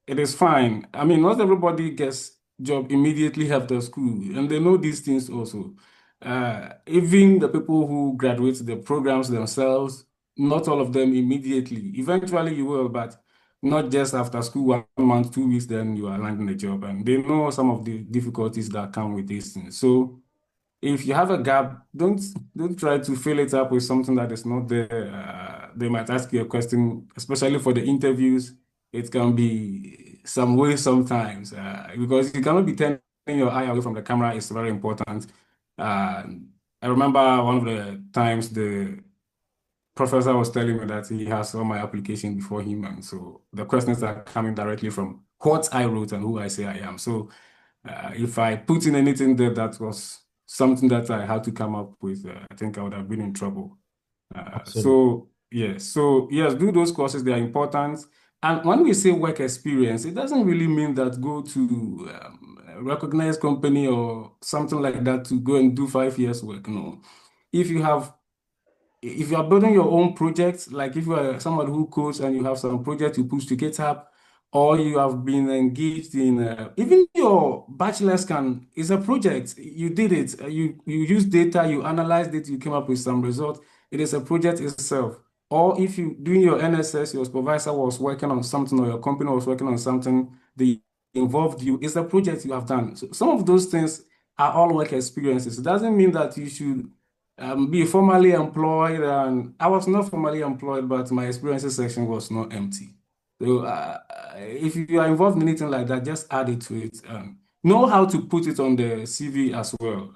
it is fine. I mean, not everybody gets job immediately after school, and they know these things also. Even the people who graduate the programs themselves, not all of them immediately. Eventually you will, but not just after school, 1 month, 2 weeks, then you are landing a job. And they know some of the difficulties that come with these things. So if you have a gap, don't try to fill it up with something that is not there. They might ask you a question, especially for the interviews. It can be some way sometimes because you cannot be turning your eye away from the camera. It's very important. Uh, I remember one of the times the professor was telling me that he has all my application before him, and so the questions are coming directly from what I wrote and who I say I am. So if I put in anything there that was something that I had to come up with, I think I would have been in trouble.
Absolutely.
So yes, do those courses, they are important. And when we say work experience, it doesn't really mean that go to a recognized company or something like that to go and do 5 years work. No. If you have if you are building your own project, like if you are someone who codes and you have some project you push to GitHub, or you have been engaged in even your bachelor's can is a project. You did it. You use data, you analyzed it, you came up with some result. It is a project itself. Or if you doing your NSS, your supervisor was working on something, or your company was working on something, they involved you. It's a project you have done. So some of those things are all work experiences. It doesn't mean that you should be formally employed, and I was not formally employed, but my experiences section was not empty. So if you are involved in anything like that, just add it to it. Know how to put it on the CV as well.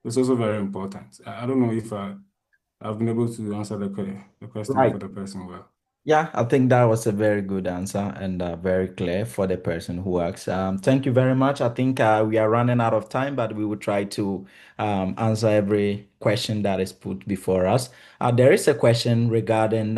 It's also very important. I don't know if I've been able to answer the question
Right.
for the person well.
Yeah, I think that was a very good answer and very clear for the person who asked. Thank you very much. I think we are running out of time, but we will try to answer every question that is put before us. There is a question regarding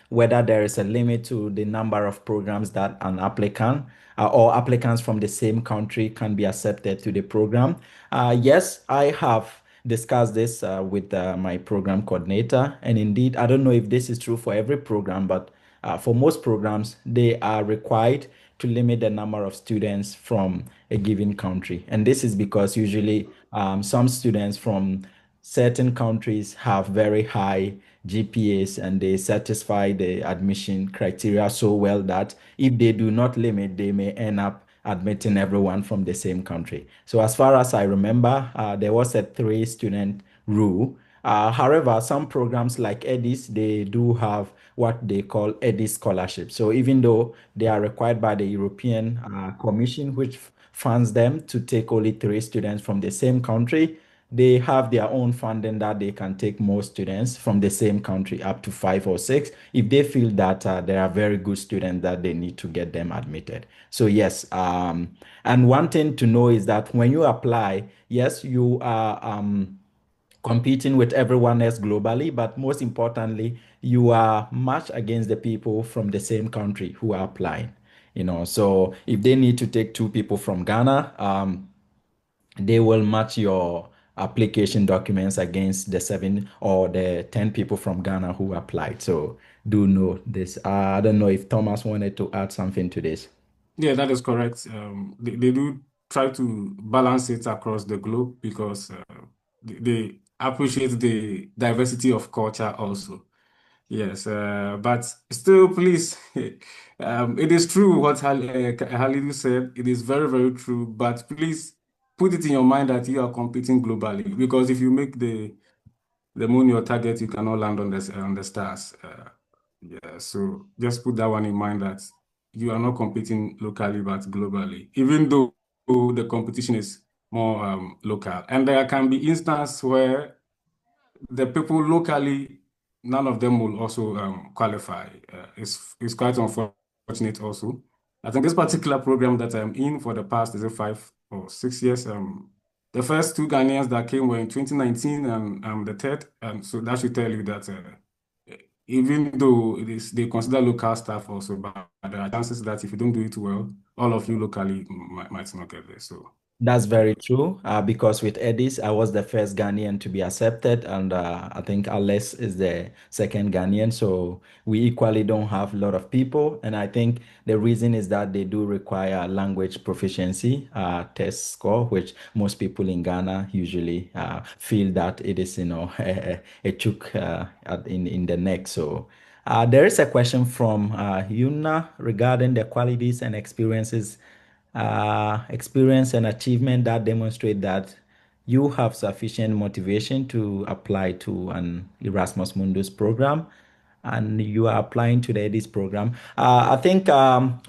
whether there is a limit to the number of programs that an applicant or applicants from the same country can be accepted to the program. Yes, I have discussed this with my program coordinator. And indeed, I don't know if this is true for every program, but for most programs, they are required to limit the number of students from a given country. And this is because usually some students from certain countries have very high GPAs and they satisfy the admission criteria so well that if they do not limit, they may end up admitting everyone from the same country. So as far as I remember, there was a three-student rule. However, some programs like EDIS, they do have what they call EDIS scholarship. So even though they are required by the European Commission, which funds them to take only three students from the same country, they have their own funding that they can take more students from the same country, up to five or six, if they feel that there are very good students that they need to get them admitted. So yes, and one thing to know is that when you apply, yes, you are competing with everyone else globally, but most importantly, you are matched against the people from the same country who are applying. So if they need to take two people from Ghana, they will match your application documents against the seven or the 10 people from Ghana who applied. So do know this. I don't know if Thomas wanted to add something to this.
Yeah, that is correct. They do try to balance it across the globe because they appreciate the diversity of culture also. Yes, but still, please, it is true what Halidu said. It is very, very true. But please put it in your mind that you are competing globally because if you make the moon your target, you cannot land on the stars. Yeah, so just put that one in mind that you are not competing locally but globally, even though the competition is more local. And there can be instances where the people locally, none of them will also qualify. It's quite unfortunate also. I think this particular program that I'm in for the past, is it 5 or 6 years? The first two Ghanaians that came were in 2019 and I'm the third. And so that should tell you that even though they consider local staff also, but there are chances that if you don't do it well, all of you locally might not get there. So
That's
yeah.
very true. Because with Edis, I was the first Ghanaian to be accepted, and I think Alex is the second Ghanaian. So we equally don't have a lot of people, and I think the reason is that they do require language proficiency test score, which most people in Ghana usually feel that it is, a chook in the neck. So. There is a question from Yuna regarding the qualities and experience and achievement that demonstrate that you have sufficient motivation to apply to an Erasmus Mundus program and you are applying to the EDIS program. I think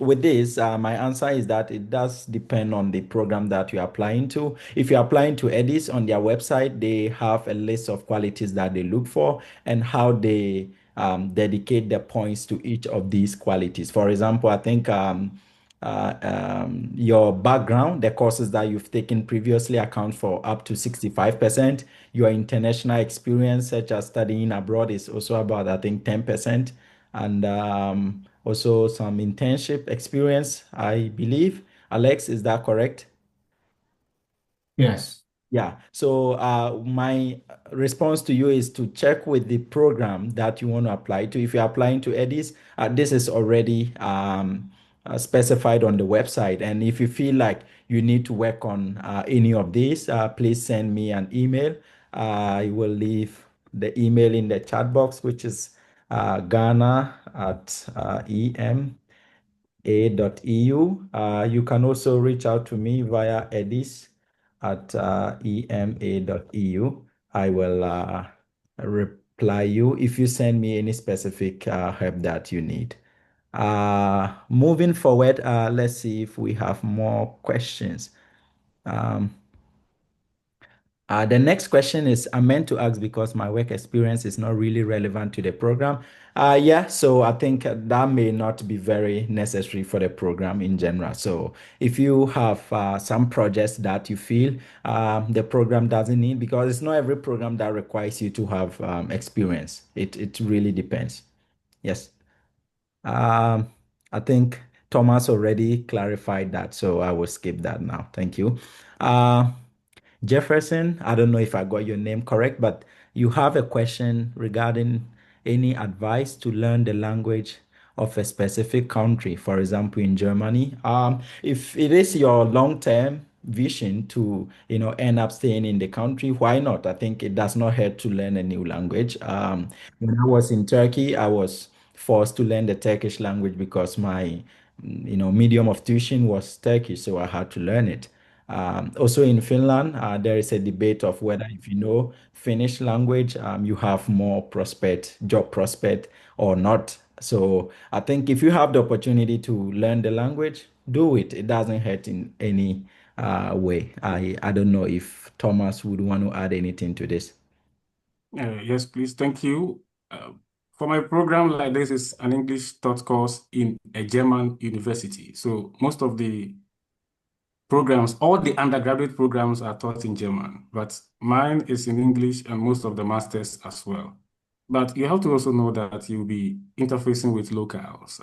with this, my answer is that it does depend on the program that you're applying to. If you're applying to EDIS on their website, they have a list of qualities that they look for and how they dedicate the points to each of these qualities. For example, I think your background, the courses that you've taken previously account for up to 65%. Your international experience, such as studying abroad, is also about, I think, 10%. And also some internship experience, I believe. Alex, is that correct?
Yes.
Yeah. So my response to you is to check with the program that you want to apply to. If you're applying to EDIS, this is already specified on the website. And if you feel like you need to work on any of these, please send me an email. I will leave the email in the chat box, which is Ghana at ema.eu. You can also reach out to me via edis at ema.eu. I will reply you if you send me any specific help that you need. Moving forward, let's see if we have more questions. Um, The next question is I meant to ask because my work experience is not really relevant to the program. Yeah, so I think that may not be very necessary for the program in general. So if you have some projects that you feel the program doesn't need, because it's not every program that requires you to have experience. It really depends. Yes. Um, I think Thomas already clarified that, so I will skip that now. Thank you. Uh, Jefferson, I don't know if I got your name correct, but you have a question regarding any advice to learn the language of a specific country, for example, in Germany. If it is your long-term vision to, end up staying in the country, why not? I think it does not hurt to learn a new language. When I was in Turkey, I was forced to learn the Turkish language because my, medium of tuition was Turkish, so I had to learn it. Also in Finland, there is a debate of whether if you know Finnish language, you have more job prospect or not. So I think if you have the opportunity to learn the language, do it. It doesn't hurt in any way. I don't know if Thomas would want to add anything to this.
Yes, please. Thank you. For my program, like this is an English taught course in a German university. So most of the programs, all the undergraduate programs are taught in German, but mine is in English and most of the masters as well. But you have to also know that you'll be interfacing with locals.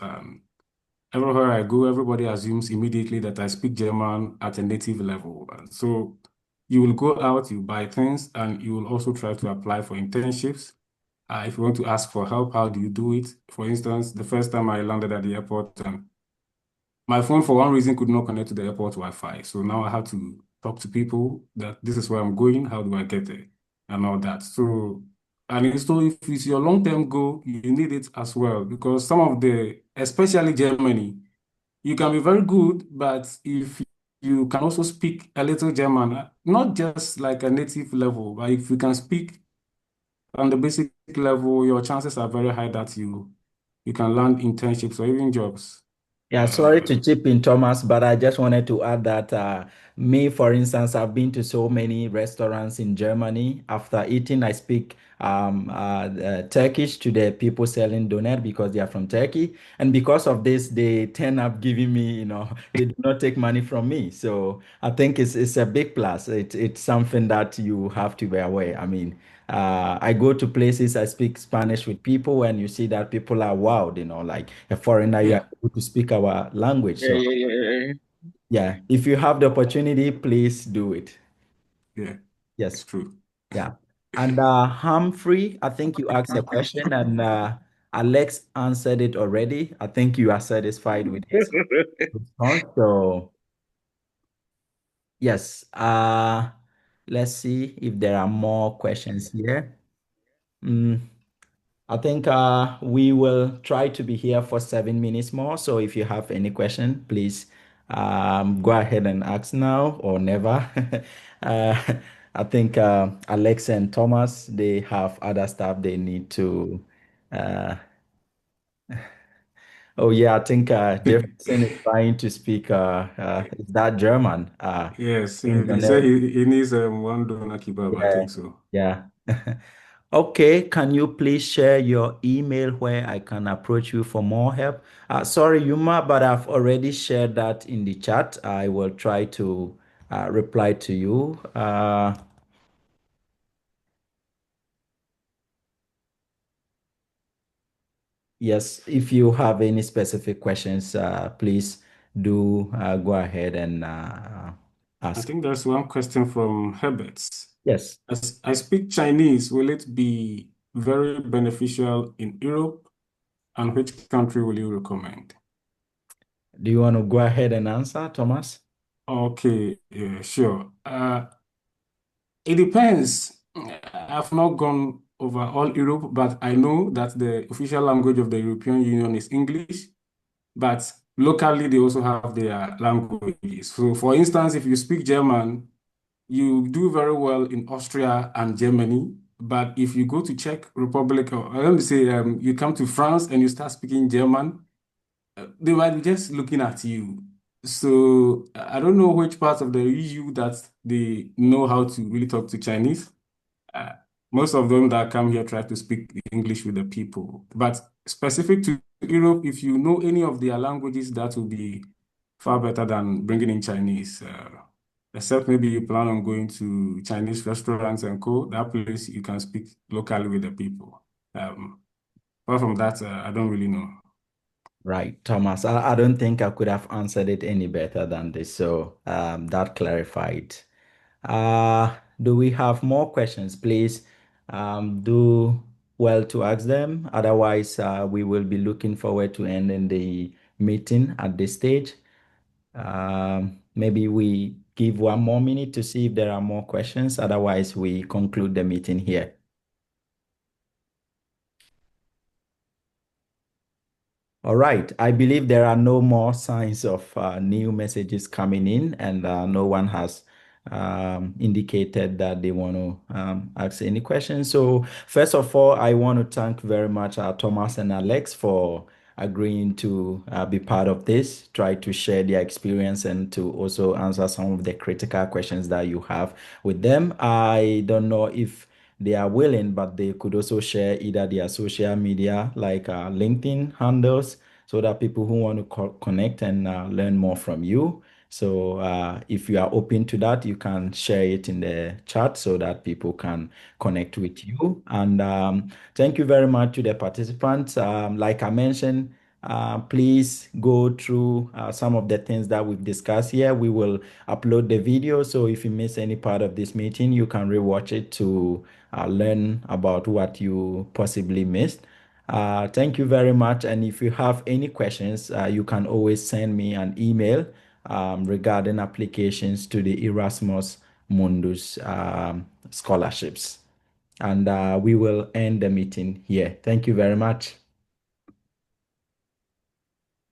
Everywhere I go, everybody assumes immediately that I speak German at a native level. And so you will go out, you buy things, and you will also try to apply for internships. If you want to ask for help, how do you do it? For instance, the first time I landed at the airport, my phone, for one reason, could not connect to the airport Wi-Fi. So now I have to talk to people that this is where I'm going, how do I get there, and all that. So, so if it's your long-term goal, you need it as well, because some of especially Germany, you can be very good, but if you can also speak a little German, not just like a native level, but if you can speak on the basic level, your chances are very high that you can land internships or even jobs.
Yeah, sorry
Uh,
to chip in, Thomas, but I just wanted to add that me, for instance, I've been to so many restaurants in Germany. After eating, I speak Turkish to the people selling donut because they are from Turkey. And because of this, they turn up giving me, they do not take money from me. So I think it's a big plus. It's something that you have to be aware. I mean, I go to places, I speak Spanish with people, and you see that people are wowed, like a foreigner, you are
yeah,
able to speak our language.
Yeah,
So,
yeah, yeah, yeah.
yeah, if you have the opportunity, please do it.
yeah, it's
Yes,
true.
yeah. And Humphrey, I think you asked a question, and Alex answered it already. I think you are satisfied with his response. So, yes, let's see if there are more questions here. Mm, I think we will try to be here for 7 minutes more. So if you have any question, please go ahead and ask now or never. uh, I think Alex and Thomas, they have other stuff they need to. Uh, oh yeah, I think Jefferson is trying to speak. Is that German?
Yes,
In your
he said he needs one doner kebab, I
Yeah,
think so.
yeah. Okay, can you please share your email where I can approach you for more help? Sorry, Yuma, but I've already shared that in the chat. I will try to reply to you. Yes, if you have any specific questions, please do go ahead and
I
ask.
think there's one question from Herbert.
Yes.
As I speak Chinese, will it be very beneficial in Europe? And which country will you recommend?
Do you want to go ahead and answer, Thomas?
Okay, yeah, sure. It depends. I've not gone over all Europe, but I know that the official language of the European Union is English, but locally they also have their languages. So, for instance, if you speak German, you do very well in Austria and Germany. But if you go to Czech Republic, or let me say, you come to France and you start speaking German, they might be just looking at you. So I don't know which part of the EU that they know how to really talk to Chinese. Uh, Most of them that come here try to speak English with the people. But specific to Europe, if you know any of their languages, that will be far better than bringing in Chinese. Except maybe you plan on going to Chinese restaurants and co. That place you can speak locally with the people. Apart from that, I don't really know.
Right, Thomas. I don't think I could have answered it any better than this. So that clarified. Do we have more questions? Please do well to ask them. Otherwise, we will be looking forward to ending the meeting at this stage. Maybe we give 1 more minute to see if there are more questions. Otherwise, we conclude the meeting here. All right. I believe there are no more signs of new messages coming in, and no one has indicated that they want to ask any questions. So, first of all, I want to thank very much Thomas and Alex for agreeing to be part of this, try to share their experience and to also answer some of the critical questions that you have with them. I don't know if they are willing, but they could also share either their social media like LinkedIn handles so that people who want to connect and learn more from you. So if you are open to that, you can share it in the chat so that people can connect with you. And thank you very much to the participants. Like I mentioned, please go through some of the things that we've discussed here. We will upload the video. So if you miss any part of this meeting, you can rewatch it to learn about what you possibly missed. Thank you very much. And if you have any questions, you can always send me an email regarding applications to the Erasmus Mundus scholarships. And we will end the meeting here. Thank you very much.